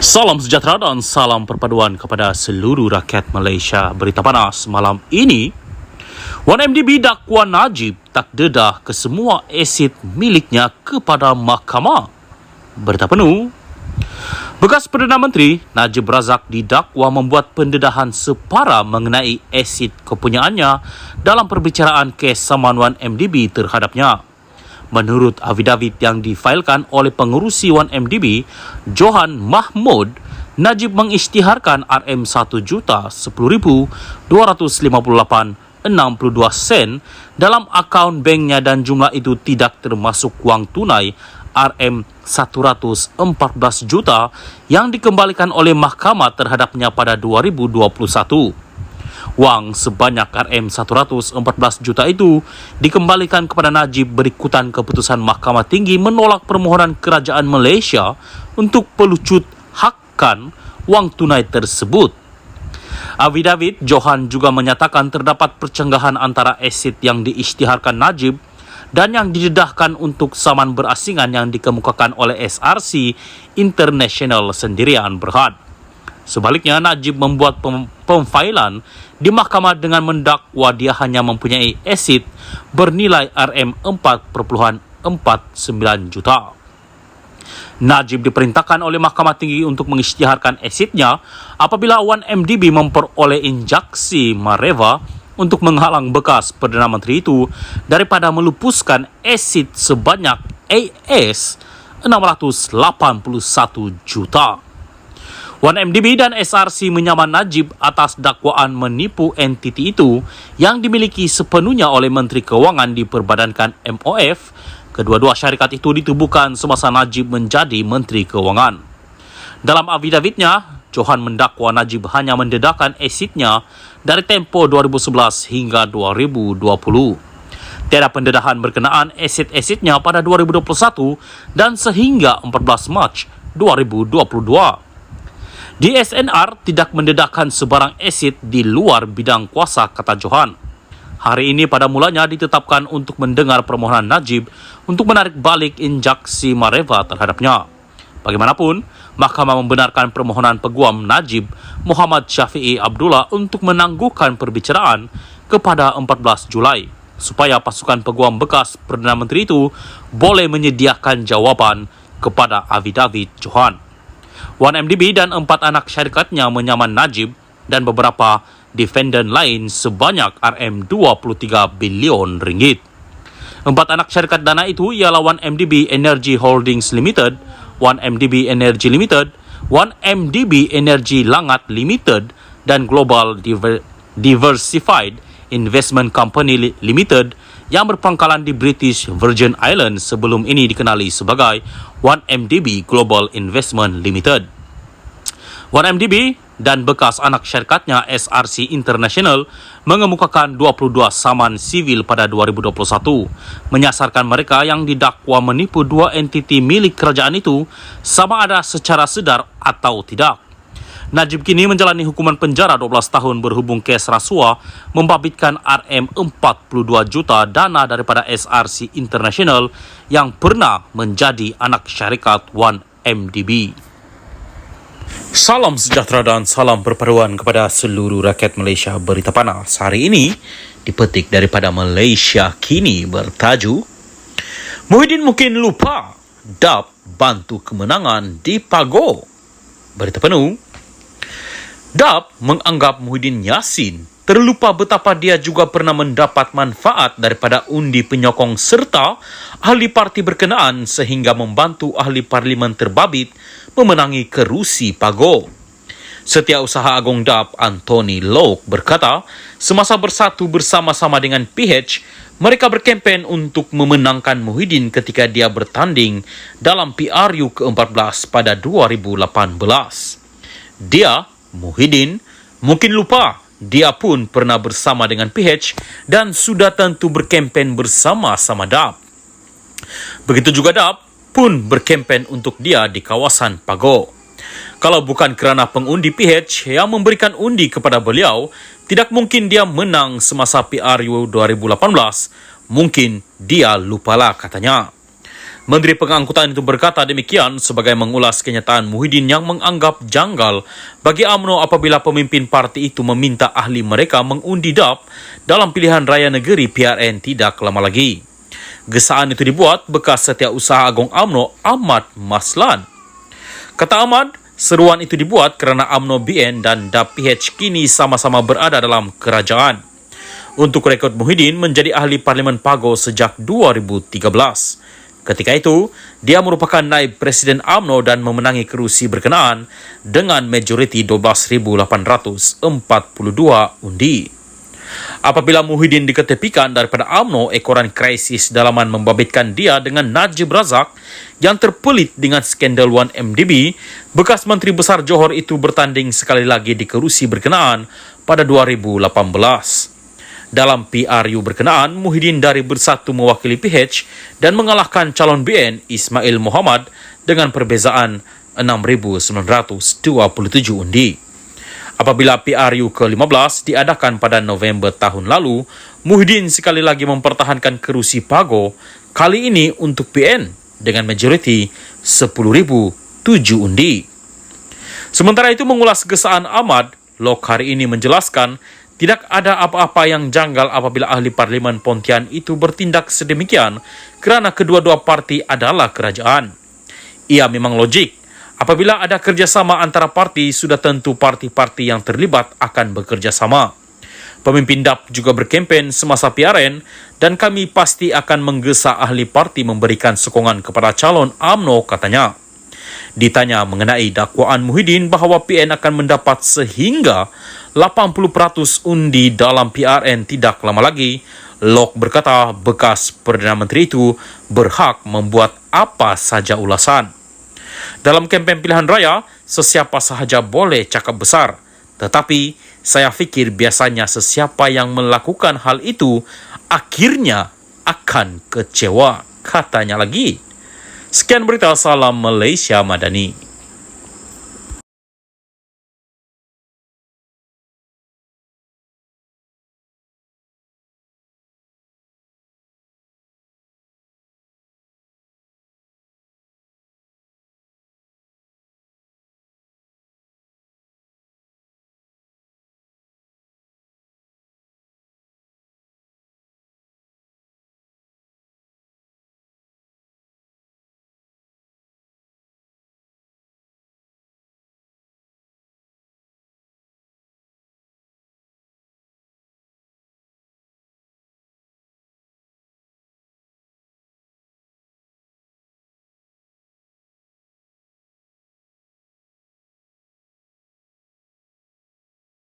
Salam sejahtera dan salam perpaduan kepada seluruh rakyat Malaysia. Berita panas malam ini, 1MDB dakwa Najib tak dedah kesemua aset miliknya kepada mahkamah. Berita penuh, bekas Perdana Menteri Najib Razak didakwa membuat pendedahan separa mengenai aset kepunyaannya dalam perbicaraan kes saman 1MDB terhadapnya. Menurut affidavit yang difailkan oleh pengurusi 1MDB, Johan Mahmud, Najib mengisytiharkan RM1,258.62 dalam akaun banknya dan jumlah itu tidak termasuk wang tunai RM114 juta yang dikembalikan oleh mahkamah terhadapnya pada 2021. Wang sebanyak RM114 juta itu dikembalikan kepada Najib berikutan keputusan Mahkamah Tinggi menolak permohonan kerajaan Malaysia untuk pelucut hakkan wang tunai tersebut. Affidavit Johan juga menyatakan terdapat percenggahan antara aset yang diisytiharkan Najib dan yang didedahkan untuk saman berasingan yang dikemukakan oleh SRC International sendirian Berhad. Sebaliknya, Najib membuat pemfailan di mahkamah dengan mendakwa dia hanya mempunyai aset bernilai RM4.49 juta. Najib diperintahkan oleh Mahkamah Tinggi untuk mengisytiharkan asetnya apabila 1MDB memperoleh injaksi Mareva untuk menghalang bekas Perdana Menteri itu daripada melupuskan aset sebanyak AS 681 juta. 1MDB dan SRC menyaman Najib atas dakwaan menipu entiti itu yang dimiliki sepenuhnya oleh Menteri Kewangan diperbadankan MOF. Kedua-dua syarikat itu ditubuhkan semasa Najib menjadi Menteri Kewangan. Dalam affidavitnya, Johan mendakwa Najib hanya mendedahkan asetnya dari tempoh 2011 hingga 2020. Tiada pendedahan berkenaan aset-asetnya pada 2021 dan sehingga 14 Mac 2022. DSNR tidak mendedahkan sebarang aset di luar bidang kuasa, kata Johan. Hari ini pada mulanya ditetapkan untuk mendengar permohonan Najib untuk menarik balik injaksi Mareva terhadapnya. Bagaimanapun, mahkamah membenarkan permohonan peguam Najib Muhammad Syafiee Abdullah untuk menangguhkan perbicaraan kepada 14 Julai supaya pasukan peguam bekas Perdana Menteri itu boleh menyediakan jawapan kepada affidavit Johan. 1MDB dan 4 anak syarikatnya menyaman Najib dan beberapa defendant lain sebanyak RM23 bilion ringgit. 4 anak syarikat dana itu ialah 1MDB Energy Holdings Limited, 1MDB Energy Limited, 1MDB Energy Langat Limited dan Global Diversified Investment Company Limited yang berpangkalan di British Virgin Islands sebelum ini dikenali sebagai 1MDB Global Investment Limited. 1MDB dan bekas anak syarikatnya SRC International mengemukakan 22 saman sivil pada 2021, menyasarkan mereka yang didakwa menipu dua entiti milik kerajaan itu sama ada secara sedar atau tidak. Najib kini menjalani hukuman penjara 12 tahun berhubung kes rasuah membabitkan RM42 juta dana daripada SRC International yang pernah menjadi anak syarikat 1MDB. Salam sejahtera dan salam perpaduan kepada seluruh rakyat Malaysia. Berita panas hari ini dipetik daripada Malaysia Kini bertajuk, Muhyiddin mungkin lupa DAP bantu kemenangan di Pagoh. Berita penuh, DAP menganggap Muhyiddin Yassin terlupa betapa dia juga pernah mendapat manfaat daripada undi penyokong serta ahli parti berkenaan sehingga membantu ahli parlimen terbabit memenangi kerusi Pagoh. Setiausaha Agong DAP Anthony Loke berkata, semasa bersatu bersama-sama dengan PH, mereka berkempen untuk memenangkan Muhyiddin ketika dia bertanding dalam PRU ke-14 pada 2018. Dia, Muhyiddin, mungkin lupa dia pun pernah bersama dengan PH dan sudah tentu berkempen bersama-sama DAP. Begitu juga DAP pun berkempen untuk dia di kawasan Pagoh. Kalau bukan kerana pengundi PH yang memberikan undi kepada beliau, tidak mungkin dia menang semasa PRU 2018. Mungkin dia lupalah, katanya. Menteri Pengangkutan itu berkata demikian sebagai mengulas kenyataan Muhyiddin yang menganggap janggal bagi UMNO apabila pemimpin parti itu meminta ahli mereka mengundi DAP dalam pilihan raya negeri PRN tidak lama lagi. Gesaan itu dibuat bekas Setiausaha Agung UMNO Ahmad Maslan. Kata Ahmad, seruan itu dibuat kerana UMNO BN dan DAP PH kini sama-sama berada dalam kerajaan. Untuk rekod, Muhyiddin menjadi ahli Parlimen Pago sejak 2013. Ketika itu, dia merupakan naib Presiden UMNO dan memenangi kerusi berkenaan dengan majoriti 12,842 undi. Apabila Muhyiddin diketepikan daripada UMNO, ekoran krisis dalaman membabitkan dia dengan Najib Razak yang terpelit dengan skandal 1MDB, bekas Menteri Besar Johor itu bertanding sekali lagi di kerusi berkenaan pada 2018. Dalam PRU berkenaan, Muhyiddin dari Bersatu mewakili PH dan mengalahkan calon BN Ismail Muhammad dengan perbezaan 6,927 undi. Apabila PRU ke-15 diadakan pada November tahun lalu, Muhyiddin sekali lagi mempertahankan kerusi Pago, kali ini untuk BN dengan majoriti 10,007 undi. Sementara itu, mengulas gesaan Ahmad, Lok hari ini menjelaskan tidak ada apa-apa yang janggal apabila ahli Parlimen Pontian itu bertindak sedemikian kerana kedua-dua parti adalah kerajaan. Ia memang logik. Apabila ada kerjasama antara parti, sudah tentu parti-parti yang terlibat akan bekerjasama. Pemimpin DAP juga berkempen semasa PRN dan kami pasti akan menggesa ahli parti memberikan sokongan kepada calon UMNO, katanya. Ditanya mengenai dakwaan Muhyiddin bahawa PN akan mendapat sehingga 80% undi dalam PRN tidak lama lagi, Lok berkata bekas Perdana Menteri itu berhak membuat apa saja ulasan. Dalam kempen pilihan raya, sesiapa sahaja boleh cakap besar. Tetapi, saya fikir biasanya sesiapa yang melakukan hal itu akhirnya akan kecewa, katanya lagi. Sekian berita, salam Malaysia Madani.